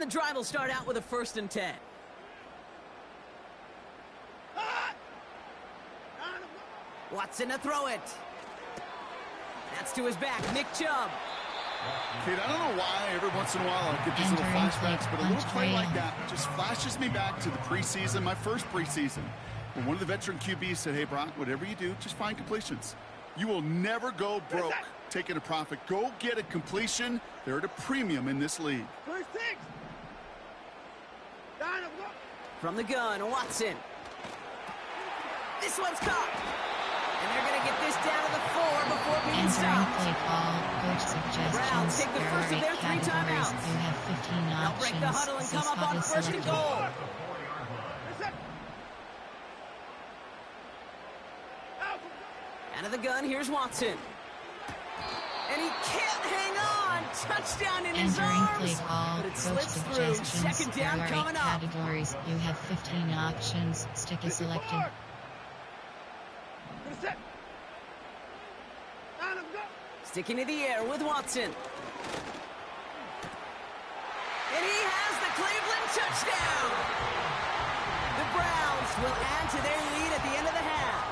The drive will start out with a 1st and 10. Watson to throw it. That's to his back, Nick Chubb. Kate, I don't know why every once in a while I get these little flashbacks, but a little play like that just flashes me back to the preseason, my first preseason, when one of the veteran QBs said, hey, Brock, whatever you do, just find completions. You will never go broke taking a profit. Go get a completion. They're at a premium in this league. From the gun, Watson. This one's caught. And they're going to get this down to the 4 before being stopped. Play call, coach suggestions. Browns take the first of their 3 timeouts. You have 15 They'll options. break the huddle and come up on 1st and goal. Out of the gun, here's Watson. And he can't hang on. Touchdown in his arms. But it slips through. 2nd down coming up. Categories. You have 15 options. Stick is selected. Sticking to the air with Watson. And he has the Cleveland touchdown. The Browns will add to their lead at the end of the half.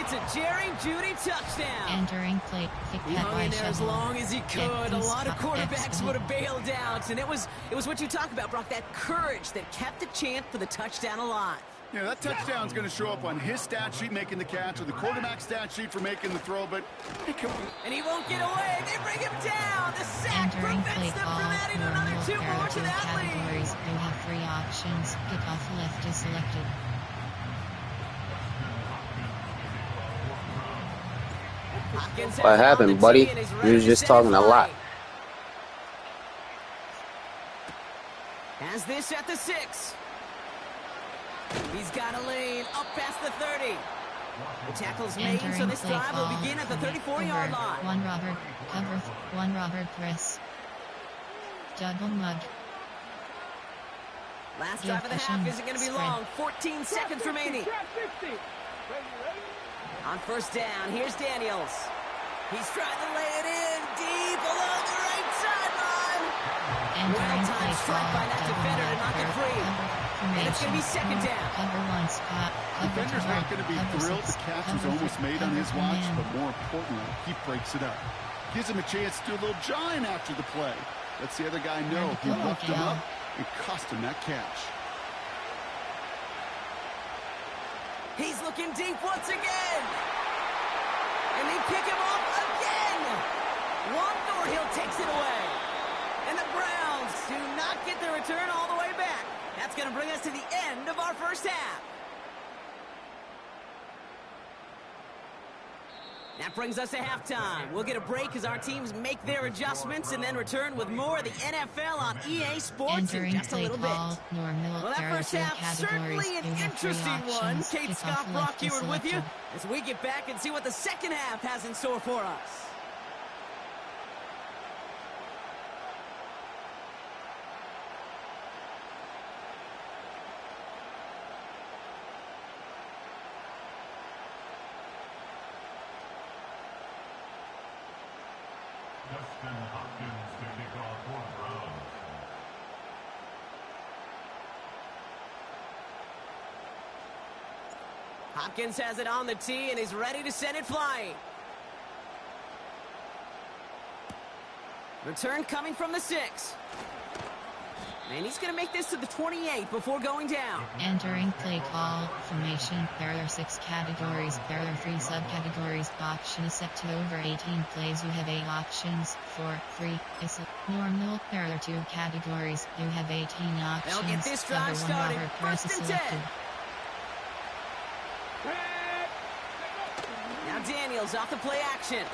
It's a Jerry Jeudy touchdown. Entering play. He hung in there as long as he could. A lot of quarterbacks would have bailed out. And it was what you talk about, Brock, that courage that kept the chant for the touchdown alive. Yeah, that touchdown's going to show up on his stat sheet making the catch or the quarterback stat sheet for making the throw, but... And he won't get away. They bring him down. The sack prevents them from adding another 2 more to that lead. You have 3 options. Kickoff left is selected. What happened, buddy? You was just talking a lot. Has this at the 6. He's got a lane up past the 30. The tackle's made, so this drive will begin at the 34-yard line. One Robert, cover, 1 Robert press. Double mug. Last drive of the half isn't going to be long. 14 seconds remaining. On 1st down, here's Daniels. He's trying to lay it in deep along the right sideline. Well-timed strike by that defender to knock it free. And it's going to be 2nd down. Defender's not going to be thrilled the catch was almost made on his watch, but more importantly, he breaks it up. Gives him a chance to do a little jawing after the play. Lets the other guy know he roughed him up and cost him that catch. He's looking deep once again. And they pick him up again. Juan Thornhill takes it away. And the Browns do not get the return all the way back. That's going to bring us to the end of our 1st half. That brings us to halftime. We'll get a break as our teams make their adjustments and then return with more of the NFL on EA Sports in just a little bit. Well, that 1st half, certainly an interesting one. Kate Scott, Brock Huard with you as we get back and see what the 2nd half has in store for us. Hopkins has it on the tee and is ready to send it flying. Return coming from the 6. And he's going to make this to the 28 before going down. Entering play call formation. There are 6 categories. There are 3 subcategories. Option is set to over 18 plays. You have 8 options. 4, 3 is normal. There are 2 categories. You have 18 options. They'll get this drive started. 1st and 10. Now Daniels off the play action.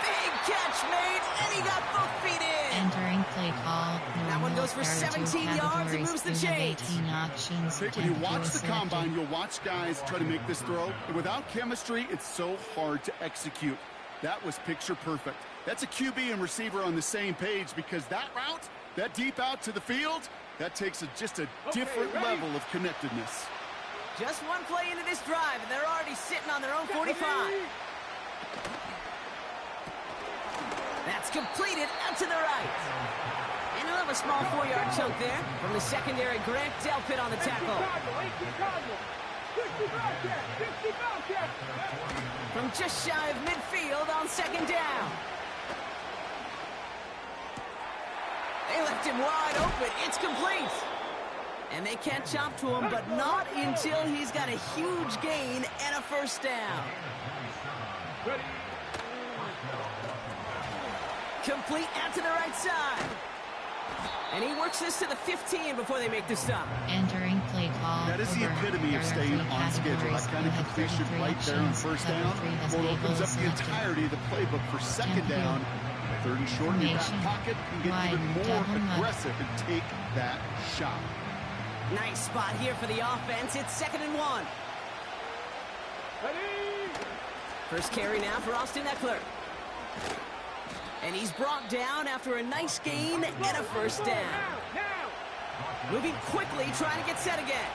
Big catch made, and he got both feet in. Entering play call. That one goes for 17 yards and moves the chains. 18 options. When you watch the combine, you'll watch guys try to make this throw. And without chemistry, it's so hard to execute. That was picture perfect. That's a QB and receiver on the same page because that route, that deep out to the field, that takes just a different level of connectedness. Just one play into this drive, and they're already sitting on their own 45. That's completed out to the right. And he'll have a small 4-yard chunk there from the secondary. Grant Delpit on the tackle. From just shy of midfield on second down. They left him wide open. It's complete. And they catch up to him, but not until he's got a huge gain and a first down. Complete out to the right side. And he works this to the 15 before they make the stop. Entering play call. That is the epitome of staying on schedule. That kind of completion right there on first down. Well, it opens up the entirety of the playbook for second down. Third and short in your back pocket. You can get even more aggressive and take that shot. Nice spot here for the offense. It's 2nd and 1. First carry now for Austin Ekeler. And he's brought down after a nice gain and a first down. Moving quickly, trying to get set again.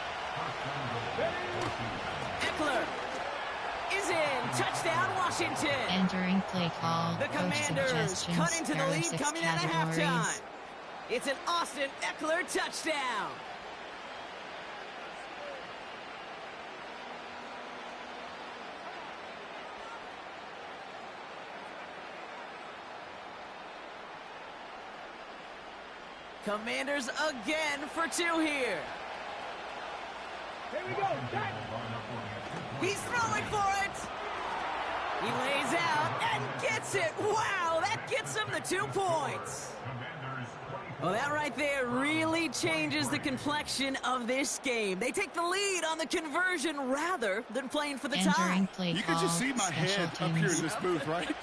Ekeler is in. Touchdown, Washington. Entering play call. The Commanders cut into the lead coming out of halftime. It's an Austin Ekeler touchdown. Commanders again for 2 here. Here we go. He's throwing for it. He lays out and gets it. Wow, that gets him the 2 points. Well, that right there really changes the complexion of this game. They take the lead on the conversion rather than playing for the tie. You can just see my head up here in this booth, right?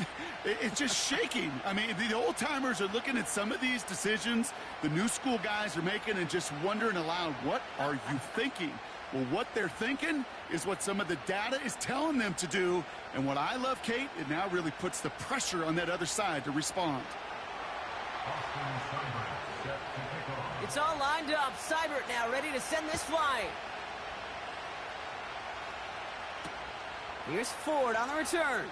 It's just shaking. I mean, the old-timers are looking at some of these decisions the new school guys are making and just wondering aloud, what are you thinking? Well, what they're thinking is what some of the data is telling them to do. And what I love, Kate, it now really puts the pressure on that other side to respond. It's all lined up. Seibert now ready to send this flight. Here's Ford on the return.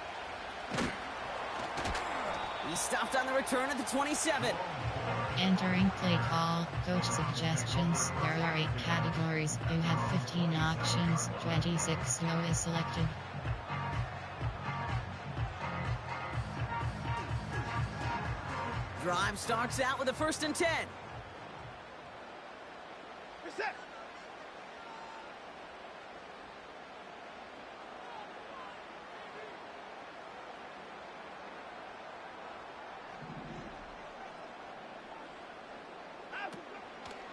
He stopped on the return at the 27. Entering play call. Coach suggestions. There are 8 categories. You have 15 options. 26 no is selected. Drive starts out with a 1st and 10.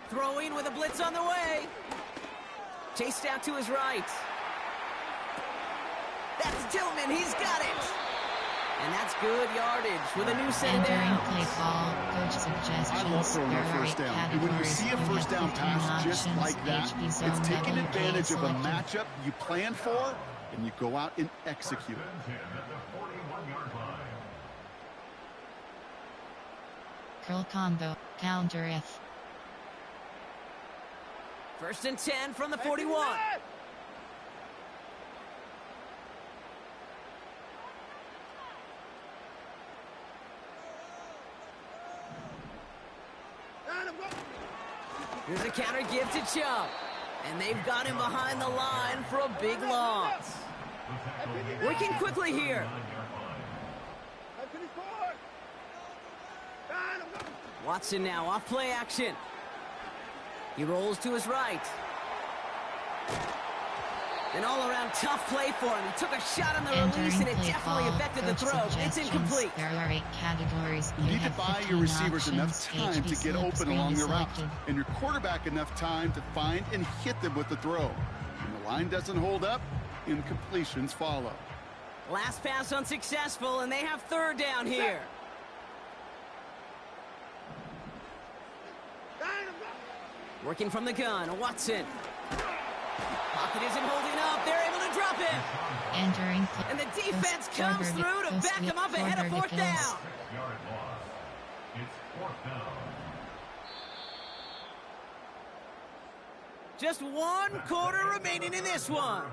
Throwing with a blitz on the way. Chased out to his right. That's Tillman. He's got it. And that's good yardage with a new set of downs. Entering play call. Coach suggestions. I love throwing a first down. And when you see a first down pass just like that, it's taking advantage of a matchup you planned for, and you go out and execute. Curl combo. Counter F. 1st and 10 from the 41. Here's a counter give to Chubb. And they've got him behind the line for a big loss. Working quickly here. Watson now off play action. He rolls to his right. An all-around tough play for him. He took a shot on the release, and it definitely affected the throw. It's incomplete. There are 8 categories. You need to buy your receivers enough time to get open along the route, and your quarterback enough time to find and hit them with the throw. When the line doesn't hold up, incompletions follow. Last pass unsuccessful, and they have 3rd down here. Working from the gun, Watson. Pocket isn't holding up. They're able to drop him. Entering. And the defense comes through to back him up ahead of 4th down. Just 1 quarter remaining in this one.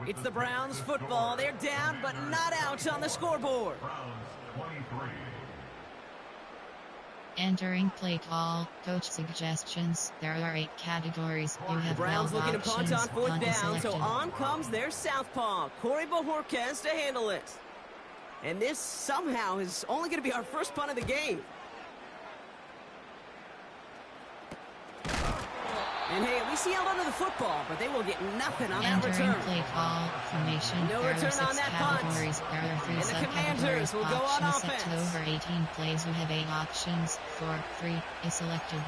It's the Browns football. They're down but not out on the scoreboard. Entering play call, coach suggestions. There are 8 categories. You have Browns looking to punt on 4th Punt down, so selected. on comes their southpaw, Corey Bojorquez, to handle it. And this somehow is only going to be our first punt of the game. And hey, at least he held onto the football, but they will get nothing on that Entering return. play call, formation. No there return are 6 on that punt. categories. There are 3 And the subcategories. Commanders will go on Options set to offense. over 18 plays. You have 8 options. 4, 3 is selected.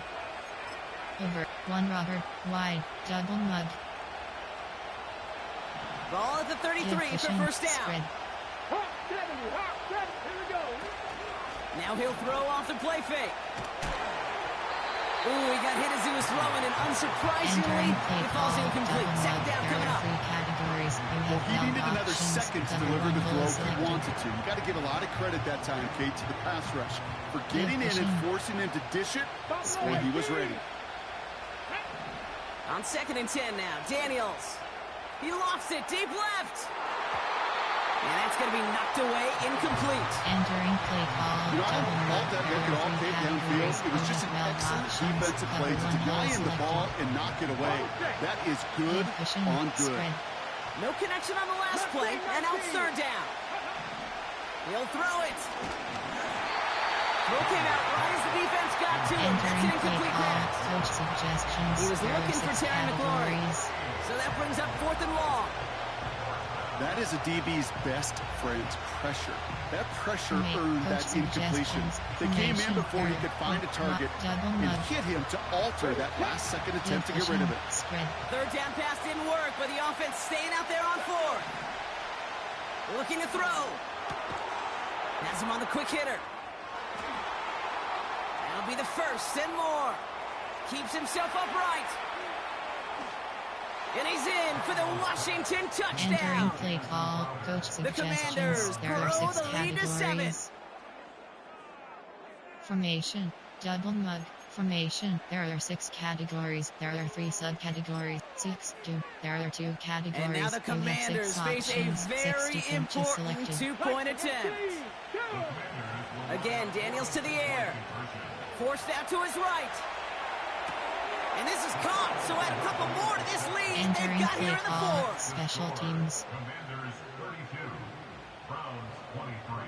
Over, 1 Robert, wide, double mug. Ball at the 33 for Efficient, first down. spread. Hot 70, hot 70. Here we go. Now he'll throw off the play fake. Ooh, he got hit as he was throwing, and unsurprisingly, Entering play it falls call, incomplete. double Second mug. down There coming are up. 3 categories. You Well, have he 12 needed another options. second to Cover deliver 1 the goal throw if he selected. wanted to. You got to give a lot of credit that time, Kate, to the pass rush for getting in and forcing him to dish it when he was ready. On 2nd and 10 now, Daniels. He lofts it deep left. And that's going to be knocked away, incomplete. Entering play call, You know, I double don't fault mug. that There look at are all 3 Kate downfield. categories. It was just an 12 excellent options. defensive play Cover to 1 deny goal him the selected. ball and knock it away. That is good Efficient, on good. spread. No connection on the last play, and now it's 3rd down. He'll throw it. Throw came out right as the defense got to him. That's an Entering play incomplete call, pass. coach suggestions. He was There are looking for 6 Terry McLaurin. categories. So that brings up 4th and long. That is a DB's best friend, pressure. That pressure Make earned that coach incompletion. suggestions. They came in Formation before he third. could find a target Double and mug. hit him to alter that last second attempt to get rid of it. Spread. 3rd down pass didn't work, but the offense staying out there on 4th. Looking to throw. Has him on the quick hitter. That'll be the first and more. Keeps himself upright. And he's in for the Washington Entering touchdown. play call, coach The suggestions. Commanders There are grow 6 the lead to 7. categories. Formation, double mug. Formation, there are 6 categories. There are 3 subcategories. 6, 2. There are 2 categories. And now the You have Commanders 6 face a options. 6 very defenses important selected. 2-point attempt. Again, Daniels to the air. Forced out to his right. And this is caught, so add a couple more to this lead. Entering They've got play here in the call, 4th. special teams. Commanders 32, Browns 23.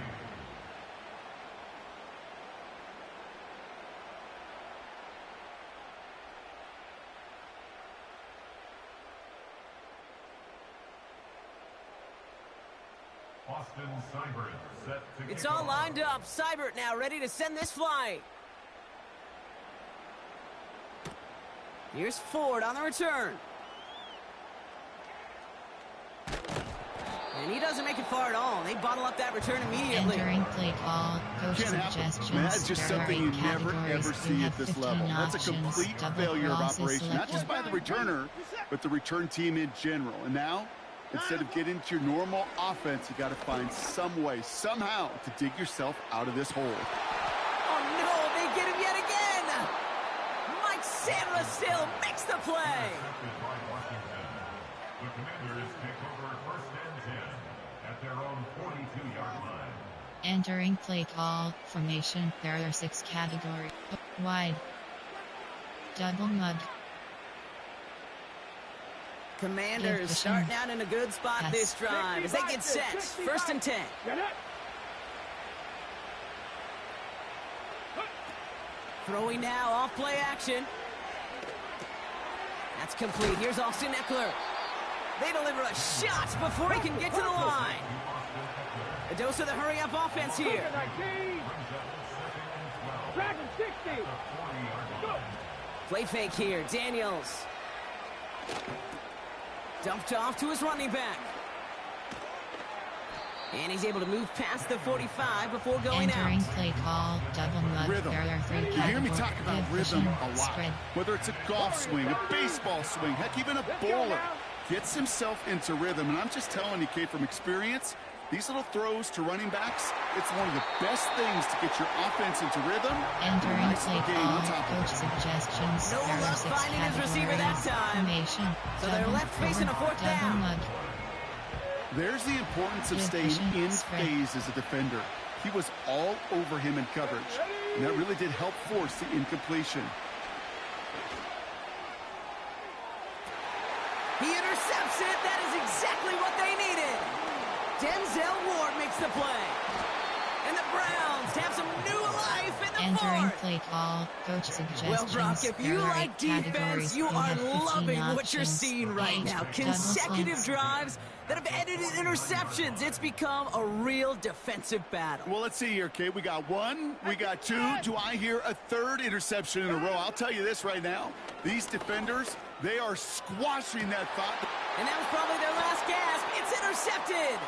Austin Seibert set to It's kick all off. lined up. Seibert now ready to send this flying. Here's Ford on the return. And he doesn't make it far at all. They bottle up that return immediately. Entering play call, coach Can't happen. suggestions. Man, that's just There are something 8 you never, categories. ever You see have at this 15 level. That's a options. complete Double failure of crosses operation, not just selected. by the returner, but the return team in general. And now, instead of getting to your normal offense, you got to find some way, somehow, to dig yourself out of this hole. Oh no, they get him yet again. Mike Sandra still makes the play. Intercepted by Washington. The Commanders take over 1st and 10 at their own 42-yard line. Entering play call, formation. There are 6 categories. Wide. Double mug. Commanders Efficient. starting out in a good spot Pass. this drive as they get set. 1st and 10. Get it. Throwing now, off play action. That's complete. Here's Austin Eckler. They deliver a shot before he can get to the line. A dose of the hurry-up offense here. 19. Dragon 60. Go. Play fake here. Daniels. Dumped off to his running back. And he's able to move past the 45 before going Entering out. play call, double mug. Rhythm. There are 3 categories. You hear me talk about rhythm a lot. Spread. Whether it's a golf swing, a baseball swing, heck, even a bowler gets himself into rhythm. And I'm just telling you, Kate, from experience, these little throws to running backs, it's one of the best things to get your offense into rhythm. Entering Nice play game on call, top of coach it. suggestions. No There are luck 6 finding his receiver that categories. time. Formation. So they're double left facing cover, a 4th double down. mug. There's the importance of Good staying vision, in spread. phase as a defender. He was all over him in coverage. And that really did help force the incompletion. He intercepts it. That is exactly what they needed. Denzel Ward makes the play. And the Browns have some new life in the Entering fourth. play call, coach suggestions. Well, Brock, if you There are like 8 defense, categories. you We are have 15 loving what you're options. seeing right Age, now. double Consecutive points. drives that have ended in interceptions. It's become a real defensive battle. Well, let's see here, Kate. We got 1, we got 2. Do I hear a 3rd interception in a row? I'll tell you this right now. These defenders, they are squashing that thought. And that was probably their last gasp. It's intercepted.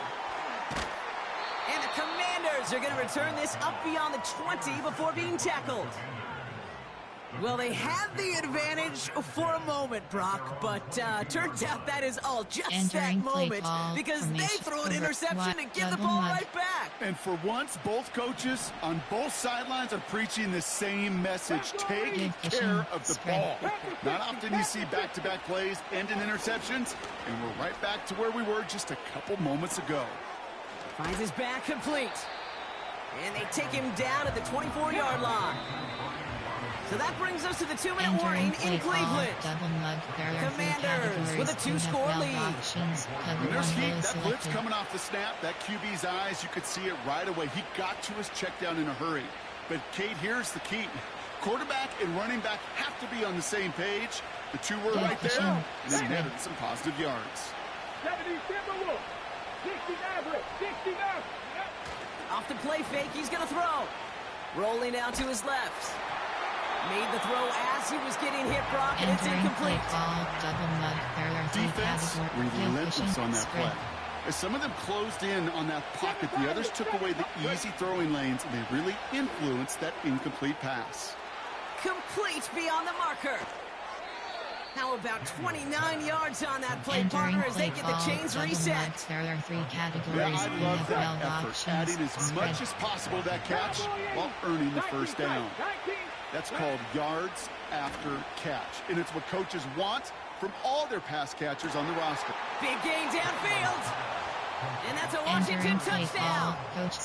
And the Commanders are going to return this up beyond the 20 before being tackled. Well, they had the advantage for a moment, Brock, but turns out that is all just Entering that play moment call, because they formation, throw an over, interception what, and give the double ball mud. right back. And for once, both coaches on both sidelines are preaching the same message. Take Good care of the spread. ball. Not often you see back-to-back plays end in interceptions, and we're right back to where we were just a couple moments ago. Finds his back complete. And they take him down at the 24-yard line. So that brings us to the 2-minute warning in Cleveland. Double mug, Commanders with a 2-score lead. And there's heat. That blitz coming off the snap, that QB's eyes, you could see it right away. He got to his check down in a hurry. But, Kate, here's the key. Quarterback and running back have to be on the same page. The two were right there, and they netted some positive yards. 77 69, 69. Off the play fake, he's going to throw. Rolling out to his left. Made the throw as he was getting hit, Brock, and it's incomplete. Defense relentless on that play. As some of them closed in on that pocket, the others took away the easy throwing lanes, and they really influenced that incomplete pass. Complete beyond the marker. How about 29 yards on that play, Entering partner, as they play get the call, chains double reset. mud. There are 3 categories. Yeah, I love that effort, options, adding as spread. much as possible that catch while earning the first down. That's called yards after catch, and it's what coaches want from all their pass catchers on the roster. Big gain downfield. And that's a Washington Entering play touchdown. call, coach